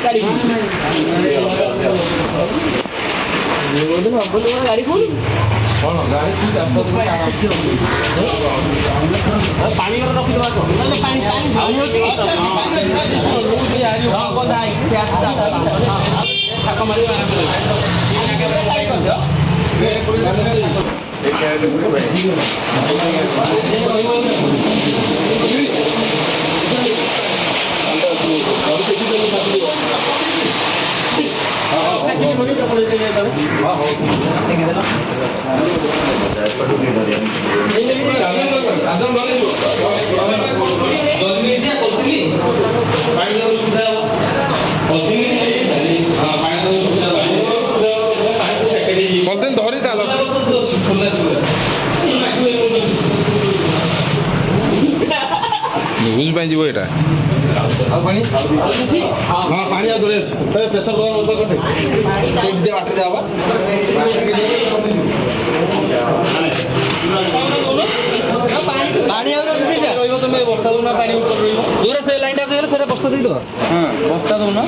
ଗାଡ଼ି କୋଉଠି କଣ ଗାଡ଼ି ପାଣି ରଖିଦେବା ପାଣି ଧରି ନ୍ୟୁଜ୍ ପାଇଁ ଯିବ ଏଇଟା ପାଣି ହଁ ପାଣି ଆଉ ଦୂରେ ଅଛି ପ୍ରେସର ବ୍ୟବସ୍ଥା କରିଦେ ବାଟରେ ଯାବା ପାଣି ଆଉ ରହିବ ତମେ ବସ୍ତା ଦଉନା ପାଣି ଉପରେ ରହିବ ଦୂର ସେ ଲାଇନଟା ସେଟା ବସ୍ତା ଦେଇଦେବ ହଁ ବସ୍ତା ଦଉନା